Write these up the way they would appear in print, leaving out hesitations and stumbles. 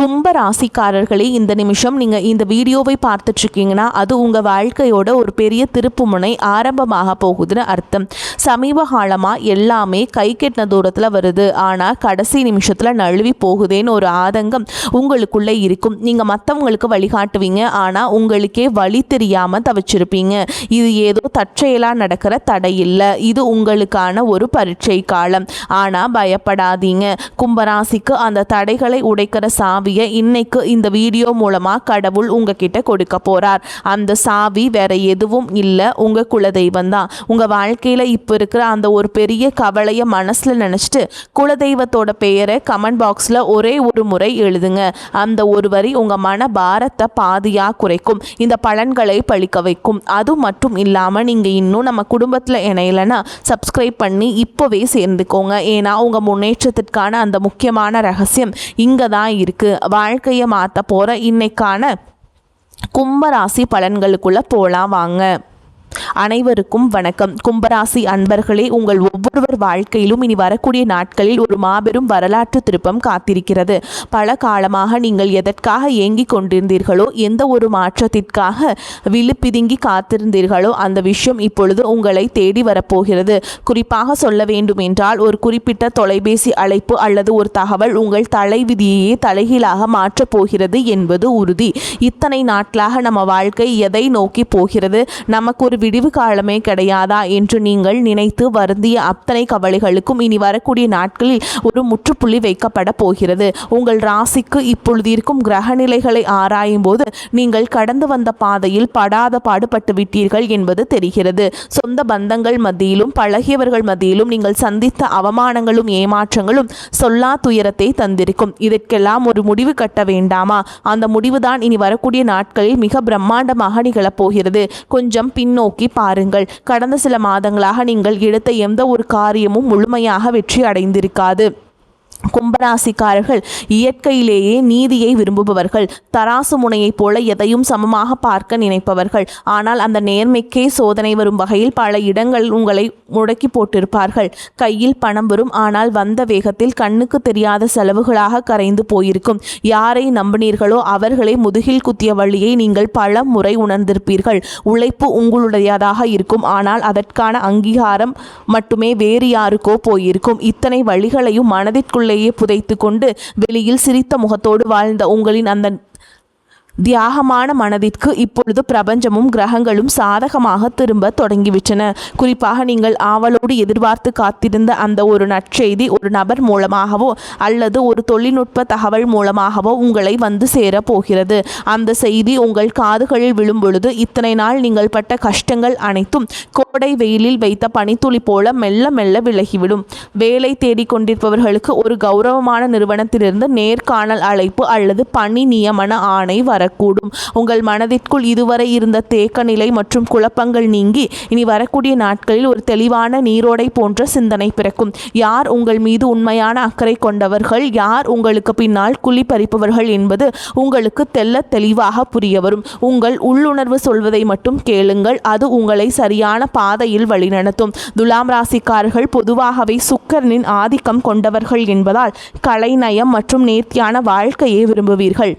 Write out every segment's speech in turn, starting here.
கும்ப ராசிக்காரர்களே, இந்த நிமிஷம் நீங்கள் இந்த வீடியோவை பார்த்துட்ருக்கீங்கன்னா அது உங்கள் வாழ்க்கையோட ஒரு பெரிய திருப்புமுனை ஆரம்பமாக போகுதுன்னு அர்த்தம். சமீப காலமாக எல்லாமே கை கெட்டின தூரத்தில் வருது, ஆனால் கடைசி நிமிஷத்தில் நழுவி போகுதேன்னு ஒரு ஆதங்கம் உங்களுக்குள்ளே இருக்கும். நீங்கள் மற்றவங்களுக்கு வழிகாட்டுவீங்க, ஆனால் உங்களுக்கே வழி தெரியாமல் தவிச்சிருப்பீங்க. இது ஏதோ தற்செயலாக நடக்கிற தடை இல்லை, இது உங்களுக்கான ஒரு பரீட்சை காலம். ஆனால் பயப்படாதீங்க, கும்பராசிக்கு அந்த தடைகளை உடைக்கிற சாவியை இன்னைக்கு இந்த வீடியோ மூலமாக கடவுள் உங்ககிட்ட கொடுக்க போகிறார். அந்த சாவி வேற எதுவும் இல்லை, உங்கள் குலதெய்வம் தான். உங்கள் வாழ்க்கையில் இப்போ இருக்கிற அந்த ஒரு பெரிய கவலையை மனசில் நினச்சிட்டு குலதெய்வத்தோட பெயரை கமெண்ட் பாக்ஸில் ஒரே ஒரு முறை எழுதுங்க. அந்த ஒரு வரி உங்கள் மன பாரத்தை பாதியாக குறைக்கும், இந்த பலன்களை பழிக்க வைக்கும். அது மட்டும் இல்லாமல் நீங்கள் இன்னும் நம்ம குடும்பத்தில் இணையலைன்னா சப்ஸ்கிரைப் பண்ணி இப்போவே சேர்ந்துக்கோங்க. ஏன்னா உங்கள் முன்னேற்றத்திற்கான அந்த முக்கியமான ரகசியம் இங்கே தான் இருக்குது. வாழ்க்கையை மாற்ற போகிற இன்னைக்கான கும்பராசி பலன்களுக்குள்ளே போகலாம் வாங்க. அனைவருக்கும் வணக்கம். கும்பராசி அன்பர்களே, உங்கள் ஒவ்வொருவர் வாழ்க்கையிலும் இனி வரக்கூடிய நாட்களில் ஒரு மாபெரும் வரலாற்று திருப்பம் காத்திருக்கிறது. பல காலமாக நீங்கள் எதற்காக ஏங்கிக் கொண்டிருந்தீர்களோ, எந்த ஒரு மாற்றத்திற்காக விழுப்பிதுங்கி காத்திருந்தீர்களோ, அந்த விஷயம் இப்பொழுது உங்களை தேடி வரப்போகிறது. குறிப்பாக சொல்ல வேண்டும் என்றால், ஒரு குறிப்பிட்ட தொலைபேசி அழைப்பு அல்லது ஒரு தகவல் உங்கள் தலைவிதியையே தலைகீழாக மாற்றப் போகிறது என்பது உறுதி. இத்தனை நாட்களாக நம்ம வாழ்க்கை எதை நோக்கி போகிறது, நமக்கு ஒரு விடிவு காலமே கிடையாதா என்று நீங்கள் நினைத்து வருந்திய அத்தனை கவலைகளுக்கும் இனி வரக்கூடிய நாட்களில் ஒரு முற்றுப்புள்ளி வைக்கப்பட போகிறது. உங்கள் ராசிக்கு இப்பொழுது இருக்கும் கிரக நிலைகளை ஆராயும் போது நீங்கள் கடந்து வந்த பாதையில் படாத பாடுபட்டு விட்டீர்கள் என்பது தெரிகிறது. சொந்த பந்தங்கள் மத்தியிலும் பழகியவர்கள் மத்தியிலும் நீங்கள் சந்தித்த அவமானங்களும் ஏமாற்றங்களும் சொல்லா துயரத்தை தந்திருக்கும். இதற்கெல்லாம் ஒரு முடிவு கட்ட வேண்டாமா? அந்த முடிவுதான் இனி வரக்கூடிய நாட்களில் மிக பிரம்மாண்டமாக நிகழப்போகிறது. கொஞ்சம் பின்னோக்கி பாருங்கள். கடந்த சில மாதங்களாக நீங்கள் எடுத்த எந்த ஒரு காரியமும் முழுமையாக வெற்றி அடைந்திருக்காது. கும்பராசிக்காரர்கள் இயற்கையிலேயே நீதியை விரும்புபவர்கள், தராசு முனையைப் போல எதையும் சமமாக பார்க்க நினைப்பவர்கள். ஆனால் அந்த நேர்மைக்கே சோதனை வரும் வகையில் பல இடங்களில் உங்களை முடக்கி போட்டிருப்பார்கள். கையில் பணம் வரும், ஆனால் வந்த வேகத்தில் கண்ணுக்கு தெரியாத செலவுகளாக கரைந்து போயிருக்கும். யாரை நம்பினீர்களோ அவர்களை முதுகில் குத்திய வழியை நீங்கள் பல முறை உணர்ந்திருப்பீர்கள். உழைப்பு உங்களுடையதாக இருக்கும், ஆனால் அதற்கான அங்கீகாரம் மட்டுமே வேறு யாருக்கோ போயிருக்கும். இத்தனை வழிகளையும் மனதிற்குள்ளே புதைத்து கொண்டு வெளியில் சிரித்த முகத்தோடு வாழ்ந்த உங்களின் அந்த தியாகமான மனதிற்கு இப்பொழுது பிரபஞ்சமும் கிரகங்களும் சாதகமாக திரும்ப தொடங்கிவிட்டன. குறிப்பாக நீங்கள் ஆவலோடு எதிர்பார்த்து காத்திருந்த அந்த ஒரு நற்செய்தி ஒரு நபர் மூலமாகவோ அல்லது ஒரு தொழில்நுட்ப தகவல் மூலமாகவோ உங்களை வந்து சேர போகிறது. அந்த செய்தி உங்கள் காதுகளில் விழும் பொழுது இத்தனை நாள் நீங்கள் பட்ட கஷ்டங்கள் அனைத்தும் கோடை வெயிலில் வைத்த பனித்துளி போல மெல்ல மெல்ல விலகிவிடும். வேலை தேடிக்கொண்டிருப்பவர்களுக்கு ஒரு கௌரவமான நிறுவனத்திலிருந்து நேர்காணல் அழைப்பு அல்லது பணி நியமன ஆணை வரக்கூடும். உங்கள் மனதிற்குள் இதுவரை இருந்த தேக்க நிலை மற்றும் குழப்பங்கள் நீங்கி இனி வரக்கூடிய நாட்களில் ஒரு தெளிவான நீரோடை போன்ற சிந்தனை பிறக்கும். யார் உங்கள் மீது உண்மையான அக்கறை கொண்டவர்கள், யார் உங்களுக்கு பின்னால் குழி பறிப்பவர்கள் என்பது உங்களுக்கு தெல்ல தெளிவாக புரிய வரும். உங்கள் உள்ளுணர்வு சொல்வதை மட்டும் கேளுங்கள், அது உங்களை சரியான பாதையில் வழிநடத்தும். துலாம் ராசிக்காரர்கள் பொதுவாகவே சுக்கிரனின் ஆதிக்கம் கொண்டவர்கள் என்பதால் கலைநயம் மற்றும் நேர்த்தியான வாழ்க்கையை விரும்புவீர்கள்.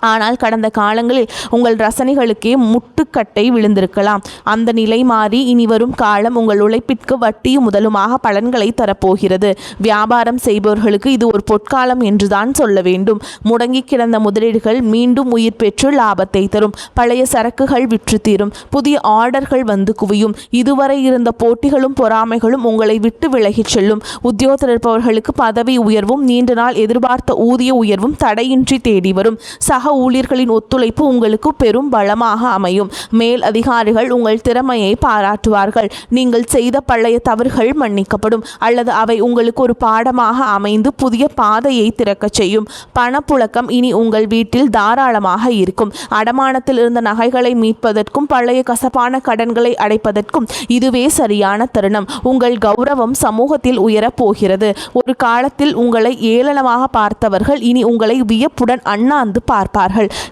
ஆனால் கடந்த காலங்களில் உங்கள் ரசனைகளுக்கே முட்டுக்கட்டை விழுந்திருக்கலாம். அந்த நிலை மாறி இனி வரும் காலம் உங்கள் உழைப்பிற்கு வட்டியும் முதலுமாக பலன்களை தரப்போகிறது. வியாபாரம் செய்பவர்களுக்கு இது ஒரு பொற்காலம் என்றுதான் சொல்ல வேண்டும். முடங்கி கிடந்த முதலீடுகள் மீண்டும் உயிர் பெற்று லாபத்தை தரும். பழைய சரக்குகள் விற்று தீரும். புதிய ஆர்டர்கள் வந்து குவியும். இதுவரை இருந்த போட்டிகளும் பொறாமைகளும் உங்களை விட்டு விலகிச் செல்லும். உத்தியோகத்தில் இருப்பவர்களுக்கு பதவி உயர்வும் நீண்ட நாள் எதிர்பார்த்த ஊதிய உயர்வும் தடையின்றி தேடி வரும். சக ஊழியர்களின் ஒத்துழைப்பு உங்களுக்கு பெரும் பலமாக அமையும். மேல் அதிகாரிகள் உங்கள் திறமையை பாராட்டுவார்கள். நீங்கள் செய்த பழைய தவறுகள் மன்னிக்கப்படும் அல்லது அவை உங்களுக்கு ஒரு பாடமாக அமைந்து புதிய பாதையை திறக்கச் செய்யும். பணப்புழக்கம் இனி உங்கள் வீட்டில் தாராளமாக இருக்கும். அடமானத்தில் இருந்த நகைகளை மீட்பதற்கும் பழைய கசப்பான கடன்களை அடைப்பதற்கும் இதுவே சரியான தருணம். உங்கள் கௌரவம் சமூகத்தில் உயரப் போகிறது. ஒரு காலத்தில் உங்களை ஏளனமாக பார்த்தவர்கள் இனி உங்களை வியப்புடன் அண்ணாந்து பார்ப்பார்கள்.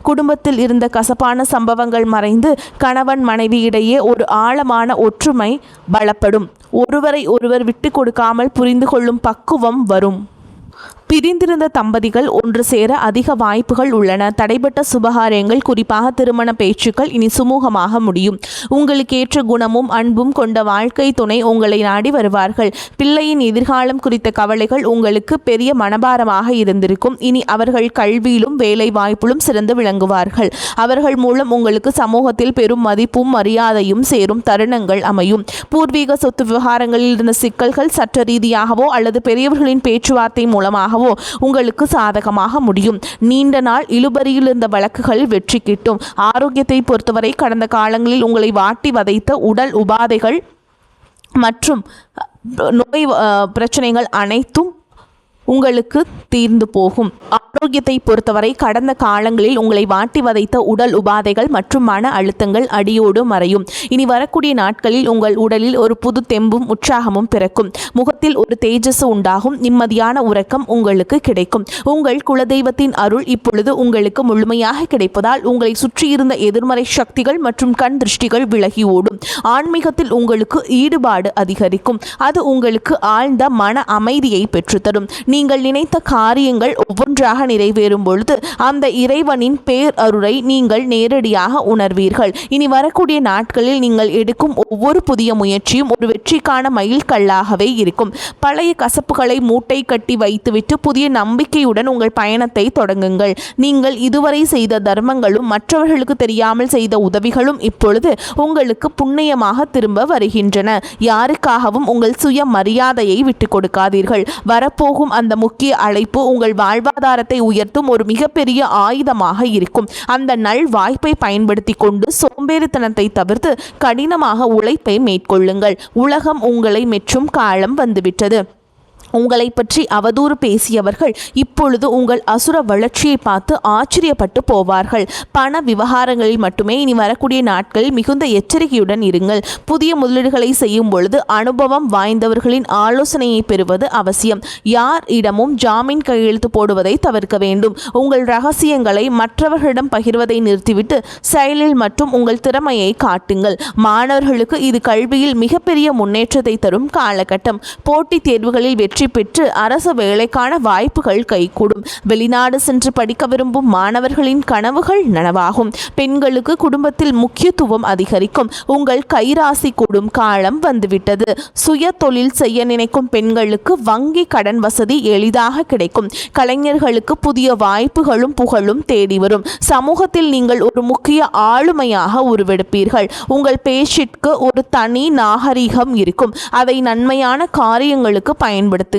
குடும்பத்தில் இருந்த கசப்பான சம்பவங்கள் மறைந்து கணவன் மனைவி இடையே ஒரு ஆழமான ஒற்றுமை பலப்படும். ஒருவரை ஒருவர் விட்டு கொடுக்காமல் புரிந்து கொள்ளும் பக்குவம் வரும். பிரிந்திருந்த தம்பதிகள் ஒன்று சேர அதிக வாய்ப்புகள் உள்ளன. தடைபட்ட சுபகாரியங்கள், குறிப்பாக திருமண பேச்சுக்கள் இனி சுமூகமாக முடியும். உங்களுக்கு ஏற்ற குணமும் அன்பும் கொண்ட வாழ்க்கை துணை உங்களை நாடி வருவார்கள். பிள்ளையின் எதிர்காலம் குறித்த கவலைகள் உங்களுக்கு பெரிய மனபாரமாக இருந்திருக்கும். இனி அவர்கள் கல்வியிலும் வேலை வாய்ப்பிலும் சிறந்து விளங்குவார்கள். அவர்கள் மூலம் உங்களுக்கு சமூகத்தில் பெரும் மதிப்பும் மரியாதையும் சேரும் தருணங்கள் அமையும். பூர்வீக சொத்து விவகாரங்களில் இருந்த சிக்கல்கள் சட்ட ரீதியாகவோ அல்லது பெரியவர்களின் பேச்சுவார்த்தை மூலமாகவோ உங்களுக்கு சாதகமாக முடியும். நீண்ட நாள் இழுபறியில் இருந்த வழக்குகள் வெற்றி கிட்டும். ஆரோக்கியத்தை பொறுத்தவரை கடந்த காலங்களில் உங்களை வாட்டி வதைத்த உடல் உபாதைகள் மற்றும் நோய் பிரச்சனைகள் அனைத்தும் உங்களுக்கு தீர்ந்து போகும். ஆரோக்கியத்தை பொறுத்தவரை கடந்த காலங்களில் உங்களை வாட்டி வதைத்த உடல் உபாதைகள் மற்றும் மன அழுத்தங்கள் அடியோடு மறையும். இனி வரக்கூடிய நாட்களில் உங்கள் உடலில் ஒரு புது தெம்பும் உற்சாகமும் பிறக்கும். முகத்தில் ஒரு தேஜஸ் உண்டாகும். நிம்மதியான உறக்கம் உங்களுக்கு கிடைக்கும். உங்கள் குலதெய்வத்தின் அருள் இப்பொழுது உங்களுக்கு முழுமையாக கிடைப்பதால் உங்களை சுற்றியிருந்த எதிர்மறை சக்திகள் மற்றும் கண் திருஷ்டிகள் விலகி ஓடும். ஆன்மீகத்தில் உங்களுக்கு ஈடுபாடு அதிகரிக்கும். அது உங்களுக்கு ஆழ்ந்த மன அமைதியை பெற்றுத்தரும். நீங்கள் நினைத்த காரியங்கள் ஒவ்வொன்றாக நிறைவேறும் பொழுது அந்த இறைவனின் பேர் அருளை நீங்கள் நேரடியாக உணர்வீர்கள். இனி வரக்கூடிய நாட்களில் நீங்கள் எடுக்கும் ஒவ்வொரு புதிய முயற்சியும் ஒரு வெற்றிக்கான மைல்கல்லாகவே இருக்கும். பழைய கசப்புகளை மூட்டை கட்டி வைத்துவிட்டு புதிய நம்பிக்கையுடன் உங்கள் பயணத்தை தொடங்குங்கள். நீங்கள் இதுவரை செய்த தர்மங்களும் மற்றவர்களுக்கு தெரியாமல் செய்த உதவிகளும் இப்பொழுது உங்களுக்கு புண்ணியமாக திரும்ப வருகின்றன. யாருக்காகவும் உங்கள் சுய மரியாதையை விட்டுக் கொடுக்காதீர்கள். வரப்போகும் அந்த முக்கிய அழைப்பு உங்கள் வாழ்வாதாரத்தை உயர்த்தும் ஒரு மிகப்பெரிய ஆயுதமாக இருக்கும். அந்த நல் வாய்ப்பை பயன்படுத்தி கொண்டு சோம்பேறித்தனத்தை தவிர்த்து கடினமாக உழைப்பை மேற்கொள்ளுங்கள். உலகம் உங்களை மெச்சும் காலம் வந்துவிட்டது. உங்களை பற்றி அவதூறு பேசியவர்கள் இப்பொழுது உங்கள் அசுர வளர்ச்சியை பார்த்து ஆச்சரியப்பட்டு போவார்கள். பண விவகாரங்களில் மட்டுமே இனி வரக்கூடிய நாட்களில் மிகுந்த எச்சரிக்கையுடன் இருங்கள். புதிய முதலீடுகளை செய்யும் பொழுது அனுபவம் வாய்ந்தவர்களின் ஆலோசனையை பெறுவது அவசியம். யார் இடமும் ஜாமீன் கையெழுத்து போடுவதை தவிர்க்க வேண்டும். உங்கள் ரகசியங்களை மற்றவர்களிடம் பகிர்வதை நிறுத்திவிட்டு செயலில் மற்றும் உங்கள் திறமையை காட்டுங்கள். மாணவர்களுக்கு இது கல்வியில் மிகப்பெரிய முன்னேற்றத்தை தரும் காலகட்டம். போட்டித் தேர்வுகளில் வெற்றி பெற்று அரசு வேலைக்கான வாய்ப்புகள் கைகூடும். வெளிநாடு சென்று படிக்க விரும்பும் மாணவர்களின் கனவுகள் நனவாகும். பெண்களுக்கு குடும்பத்தில் முக்கியத்துவம் அதிகரிக்கும். உங்கள் கைராசி கூடும் காலம் வந்துவிட்டது. சுய தொழில் செய்ய நினைக்கும் பெண்களுக்கு வங்கி கடன் வசதி எளிதாக கிடைக்கும். கலைஞர்களுக்கு புதிய வாய்ப்புகளும் புகழும் தேடி வரும். சமூகத்தில் நீங்கள் ஒரு முக்கிய ஆளுமையாக உருவெடுப்பீர்கள். உங்கள் பேச்சிற்கு ஒரு தனி நாகரிகம் இருக்கும். அதை நன்மையான காரியங்களுக்கு பயன்படுத்த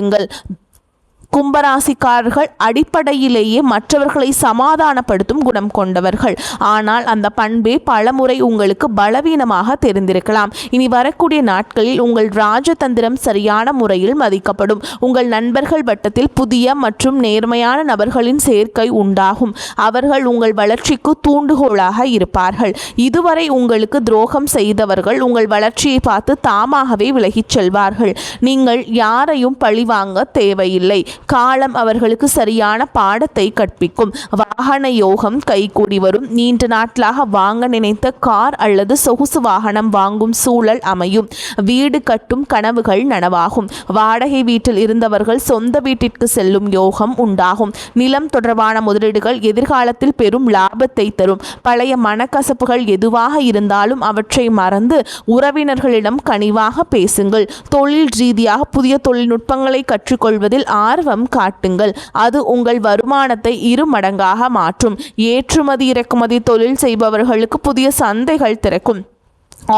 கும்பராசிக்காரர்கள் அடிப்படையிலேயே மற்றவர்களை சமாதானப்படுத்தும் குணம் கொண்டவர்கள். ஆனால் அந்த பண்பே பலமுறை உங்களுக்கு பலவீனமாக தெரிந்திருக்கலாம். இனி வரக்கூடிய நாட்களில் உங்கள் ராஜதந்திரம் சரியான முறையில் மதிக்கப்படும். உங்கள் நண்பர்கள் வட்டத்தில் புதிய மற்றும் நேர்மையான நபர்களின் சேர்க்கை உண்டாகும். அவர்கள் உங்கள் வளர்ச்சிக்கு தூண்டுகோலாக இருப்பார்கள். இதுவரை உங்களுக்கு துரோகம் செய்தவர்கள் உங்கள் வளர்ச்சியை பார்த்து தாமாகவே விலகிச் செல்வார்கள். நீங்கள் யாரையும் பழிவாங்க தேவையில்லை. காலம் அவர்களுக்கு சரியான பாடத்தை கற்பிக்கும். வாகன யோகம் கைகூடி வரும். நீண்ட நாட்களாக வாங்க நினைத்த கார் அல்லது சொகுசு வாகனம் வாங்கும் சூழல் அமையும். வீடு கட்டும் கனவுகள் நனவாகும். வாடகை வீட்டில் இருந்தவர்கள் சொந்த வீட்டிற்கு செல்லும் யோகம் உண்டாகும். நிலம் தொடர்பான முதலீடுகள் எதிர்காலத்தில் பெரும் லாபத்தை தரும். பழைய மனக்கசப்புகள் எதுவாக இருந்தாலும் அவற்றை மறந்து உறவினர்களிடம் கனிவாக பேசுங்கள். தொழில் ரீதியாக புதிய தொழில்நுட்பங்களை கற்றுக்கொள்வதில் ஆர்வம் காட்டுங்கள். அது உங்கள் வருமானத்தை 2 மடங்காக மாற்றும். ஏற்றுமதி இறக்குமதி தொழில் செய்பவர்களுக்கு புதிய சந்தைகள் திறக்கும்.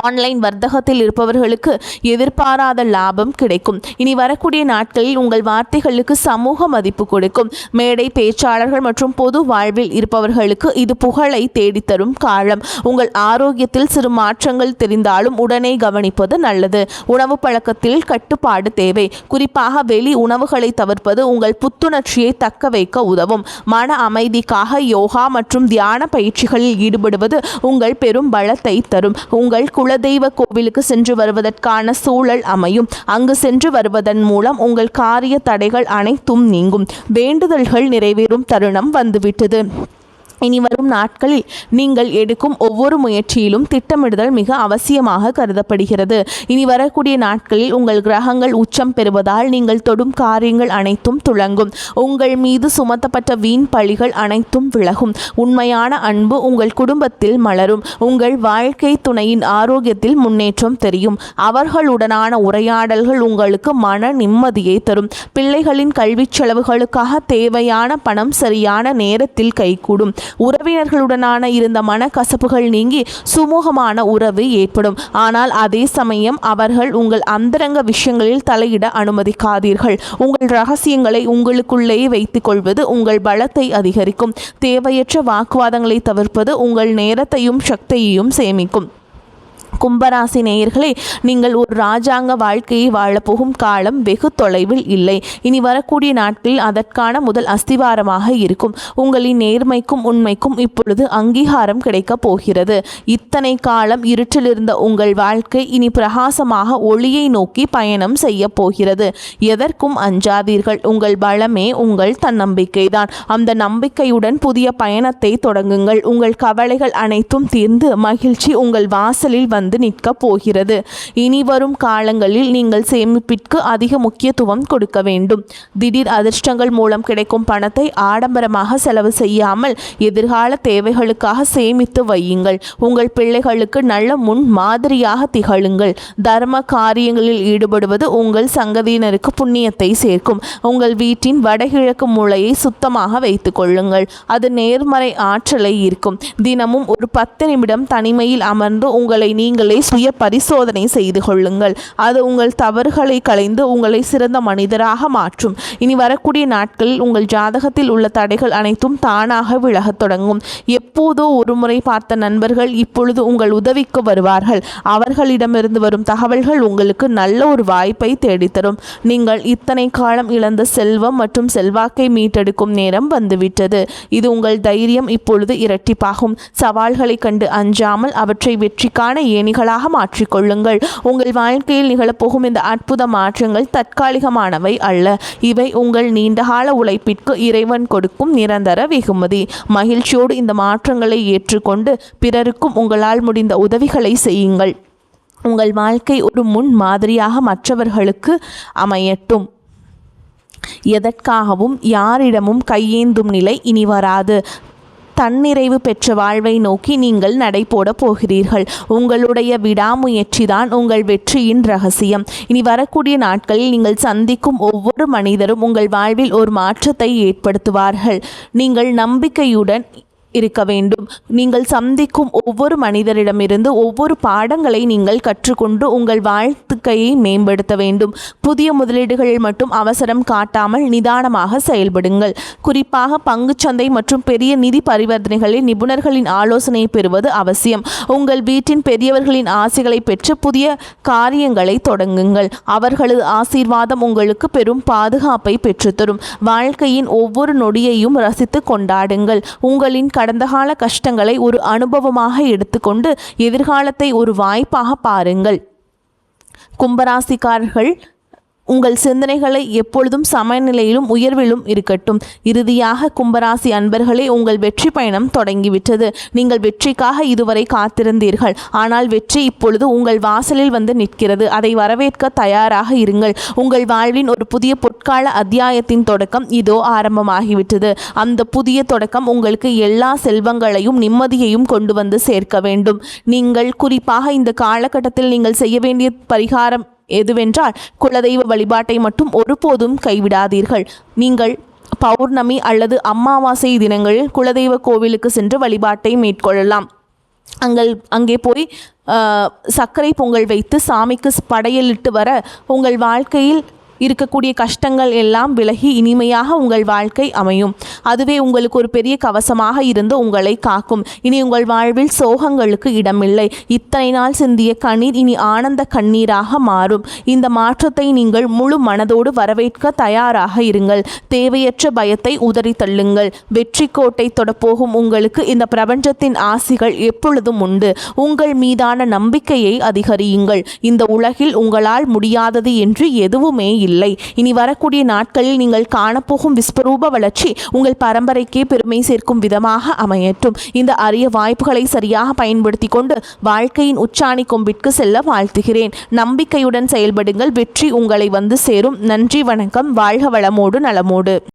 ஆன்லைன் வர்த்தகத்தில் இருப்பவர்களுக்கு எதிர்பாராத லாபம் கிடைக்கும். இனி வரக்கூடிய நாட்களில் உங்கள் வார்த்தைகளுக்கு சமூக மதிப்பு கொடுக்கும். மேடை பேச்சாளர்கள் மற்றும் பொது வாழ்வில் இருப்பவர்களுக்கு இது புகழை தேடித்தரும் காலம். உங்கள் ஆரோக்கியத்தில் சிறு மாற்றங்கள் தெரிந்தாலும் உடனே கவனிப்பது நல்லது. உணவு பழக்கத்தில் கட்டுப்பாடு தேவை. குறிப்பாக வெளி உணவுகளை தவிர்ப்பது உங்கள் புத்துணர்ச்சியை தக்க வைக்க உதவும். மன அமைதிக்காக யோகா மற்றும் தியான பயிற்சிகளில் ஈடுபடுவது உங்கள் பெரும் பலத்தை தரும். உங்கள் குலதெய்வ கோவிலுக்கு சென்று வருவதற்கான சூழல் அமையும். அங்கு சென்று வருவதன் மூலம் உங்கள் காரிய தடைகள் அனைத்தும் நீங்கும். வேண்டுதல்கள் நிறைவேறும் தருணம் வந்துவிட்டது. இனி வரும் நாட்களில் நீங்கள் எடுக்கும் ஒவ்வொரு முயற்சியிலும் திட்டமிடுதல் மிக அவசியமாக கருதப்படுகிறது. இனி வரக்கூடிய நாட்களில் உங்கள் கிரகங்கள் உச்சம் பெறுவதால் நீங்கள் தொடும் காரியங்கள் அனைத்தும் துளங்கும். உங்கள் மீது சுமத்தப்பட்ட வீண் பழிகள் அனைத்தும் விலகும். உண்மையான அன்பு உங்கள் குடும்பத்தில் மலரும். உங்கள் வாழ்க்கை துணையின் ஆரோக்கியத்தில் முன்னேற்றம் தெரியும். அவர்களுடனான உரையாடல்கள் உங்களுக்கு மன நிம்மதியை தரும். பிள்ளைகளின் கல்வி செலவுகளுக்காக தேவையான பணம் சரியான நேரத்தில் கைகூடும். உறவினர்களுடனான இருந்த மனக்கசப்புகள் நீங்கி சுமூகமான உறவு ஏற்படும். ஆனால் அதே சமயம் அவர்கள் உங்கள் அந்தரங்க விஷயங்களில் தலையிட அனுமதிக்காதீர்கள். உங்கள் ரகசியங்களை உங்களுக்குள்ளேயே வைத்துக் கொள்வது உங்கள் பலத்தை அதிகரிக்கும். தேவையற்ற வாக்குவாதங்களை தவிர்ப்பது உங்கள் நேரத்தையும் சக்தியையும் சேமிக்கும். கும்பராசி நேயர்களே, நீங்கள் ஒரு ராஜாங்க வாழ்க்கையை வாழப்போகும் காலம் வெகு தொலைவில் இல்லை. இனி வரக்கூடிய நாட்களில் அதற்கான முதல் அஸ்திவாரமாக இருக்கும். உங்களின் நேர்மைக்கும் உண்மைக்கும் இப்பொழுது அங்கீகாரம் கிடைக்கப் போகிறது. இத்தனை காலம் இருட்டில் இருந்த உங்கள் வாழ்க்கை இனி பிரகாசமாக ஒளியை நோக்கி பயணம் செய்ய போகிறது. எதற்கும் அஞ்சாதீர்கள். உங்கள் பலமே உங்கள் தன்னம்பிக்கைதான். அந்த நம்பிக்கையுடன் புதிய பயணத்தை தொடங்குங்கள். உங்கள் கவலைகள் அனைத்தும் தீர்ந்து மகிழ்ச்சி உங்கள் வாசலில் வந்து நிற்க போகிறது. இனி வரும் காலங்களில் நீங்கள் சேமிப்பிற்கு அதிக முக்கியத்துவம் கொடுக்க வேண்டும். திடீர் அதிர்ஷ்டங்கள் மூலம் கிடைக்கும் பணத்தை ஆடம்பரமாக செலவு செய்யாமல் எதிர்கால தேவைகளுக்காக சேமித்து வையுங்கள். உங்கள் பிள்ளைகளுக்கு நல்ல முன் மாதிரியாக திகழுங்கள். தர்ம காரியங்களில் ஈடுபடுவது உங்கள் சங்கதியினருக்கு புண்ணியத்தை சேர்க்கும். உங்கள் வீட்டின் வடகிழக்கு மூலையை சுத்தமாக வைத்துக் கொள்ளுங்கள். அது நேர்மறை ஆற்றலை ஈர்க்கும். தினமும் ஒரு 10 நிமிடம் தனிமையில் அமர்ந்து உங்களை நீங்களே சுய பரிசோதனை செய்து கொள்ளுங்கள். அது உங்கள் தவறுகளை களைந்து உங்களை சிறந்த மனிதராக மாற்றும். இனி வரக்கூடிய நாட்களில் உங்கள் ஜாதகத்தில் உள்ள தடைகள் அனைத்தும் தானாக விலகத் தொடங்கும். எப்போதோ ஒரு முறை பார்த்த நண்பர்கள் இப்பொழுது உங்கள் உதவிக்கு வருவார்கள். அவர்களிடமிருந்து வரும் தகவல்கள் உங்களுக்கு நல்ல ஒரு வாய்ப்பை தேடித்தரும். நீங்கள் இத்தனை காலம் இழந்த செல்வம் மற்றும் செல்வாக்கை மீட்டெடுக்கும் நேரம் வந்துவிட்டது. இது உங்கள் தைரியம் இப்பொழுது இரட்டிப்பாகும். சவால்களை கண்டு அஞ்சாமல் அவற்றை வெற்றிக்கான ஏணிகளாக மாற்றிக்கொள்ளுங்கள். உங்கள் வாழ்க்கையில் நிகழப்போகும் இந்த அற்புத மாற்றங்கள் தற்காலிகமானவை அல்ல. இவை உங்கள் நீண்டகால உழைப்பிற்கு இறைவன் கொடுக்கும் நிரந்தர வெகுமதி. மகிழ்ச்சியோடு இந்த மாற்றங்களை ஏற்றுக்கொண்டு பிறருக்கும் உங்களால் முடிந்த உதவிகளை செய்யுங்கள். உங்கள் வாழ்க்கை ஒரு முன் மாதிரியாக மற்றவர்களுக்கு அமையட்டும். எதற்காகவும் யாரிடமும் கையேந்தும் நிலை இனி வராது. தன்னிறைவு பெற்ற வாழ்வை நோக்கி நீங்கள் நடைபோட போகிறீர்கள். உங்களுடைய விடாமுயற்சிதான் உங்கள் வெற்றியின் ரகசியம். இனி வரக்கூடிய நாட்களில் நீங்கள் சந்திக்கும் ஒவ்வொரு மனிதரும் உங்கள் வாழ்வில் ஒரு மாற்றத்தை ஏற்படுத்துவார்கள். நீங்கள் நம்பிக்கையுடன் இருக்க வேண்டும். நீங்கள் சந்திக்கும் ஒவ்வொரு மனிதரிடமிருந்து ஒவ்வொரு பாடங்களை நீங்கள் கற்றுக்கொண்டு உங்கள் வாழ்க்கையை மேம்படுத்த வேண்டும். புதிய முதலீடுகளில் மட்டும் அவசரம் காட்டாமல் நிதானமாக செயல்படுங்கள். குறிப்பாக பங்குச்சந்தை மற்றும் பெரிய நிதி பரிவர்த்தனைகளில் நிபுணர்களின் ஆலோசனை பெறுவது அவசியம். உங்கள் வீட்டின் பெரியவர்களின் ஆசைகளை பெற்று புதிய காரியங்களை தொடங்குங்கள். அவர்களது ஆசீர்வாதம் உங்களுக்கு பெரும் பாதுகாப்பை பெற்றுத்தரும். வாழ்க்கையின் ஒவ்வொரு நொடியையும் ரசித்து கொண்டாடுங்கள். உங்களின் கடந்த கால கஷ்டங்களை ஒரு அனுபவமாக எடுத்துக்கொண்டு எதிர்காலத்தை ஒரு வாய்ப்பாக பாருங்கள். கும்பராசிக்காரர்கள், உங்கள் சிந்தனைகளை எப்பொழுதும் சமநிலையிலும் உயர்விலும் இருக்கட்டும். இறுதியாக கும்பராசி அன்பர்களே, உங்கள் வெற்றி பயணம் தொடங்கிவிட்டது. நீங்கள் வெற்றிக்காக இதுவரை காத்திருந்தீர்கள். ஆனால் வெற்றி இப்பொழுது உங்கள் வாசலில் வந்து நிற்கிறது. அதை வரவேற்க தயாராக இருங்கள். உங்கள் வாழ்வின் ஒரு புதிய பொற்கால அத்தியாயத்தின் தொடக்கம் இதோ ஆரம்பமாகிவிட்டது. அந்த புதிய தொடக்கம் உங்களுக்கு எல்லா செல்வங்களையும் நிம்மதியையும் கொண்டு வந்து சேர்க்க வேண்டும். நீங்கள் குறிப்பாக இந்த காலகட்டத்தில் நீங்கள் செய்ய வேண்டிய பரிகாரம் எதுவென்றால், குலதெய்வ வழிபாட்டை மட்டும் ஒருபோதும் கைவிடாதீர்கள். நீங்கள் பௌர்ணமி அல்லது அமாவாசை தினங்களில் குலதெய்வ கோவிலுக்கு சென்று வழிபாட்டை மேற்கொள்ளலாம். அங்கே போய் சர்க்கரை பொங்கல் வைத்து சாமிக்கு படையலிட்டு வர உங்கள் வாழ்க்கையில் இருக்கக்கூடிய கஷ்டங்கள் எல்லாம் விலகி இனிமையாக உங்கள் வாழ்க்கை அமையும். அதுவே உங்களுக்கு ஒரு பெரிய கவசமாக இருந்து உங்களை காக்கும். இனி உங்கள் வாழ்வில் சோகங்களுக்கு இடமில்லை. இத்தனை நாள் சிந்திய கண்ணீர் இனி ஆனந்த கண்ணீராக மாறும். இந்த மாற்றத்தை நீங்கள் முழு மனதோடு வரவேற்க தயாராக இருங்கள். தேவையற்ற பயத்தை உதறி தள்ளுங்கள். வெற்றி கோட்டை தொடப்போகும் உங்களுக்கு இந்த பிரபஞ்சத்தின் ஆசிகள் எப்பொழுதும் உண்டு. உங்கள் மீதான நம்பிக்கையை அதிகரியுங்கள். இந்த உலகில் உங்களால் முடியாதது என்று எதுவுமே இல்லை. இனி வரக்கூடிய நாட்களில் நீங்கள் காணப்போகும் விஸ்வரூப வளர்ச்சி உங்கள் பரம்பரைக்கே பெருமை சேர்க்கும் விதமாக அமையட்டும். இந்த அரிய வாய்ப்புகளை சரியாக பயன்படுத்தி கொண்டு வாழ்க்கையின் உச்சாணி கொம்பிற்கு செல்ல வாழ்த்துகிறேன். நம்பிக்கையுடன் செயல்படுங்கள். வெற்றி உங்களை வந்து சேரும். நன்றி, வணக்கம். வாழ்க வளமோடு நலமோடு.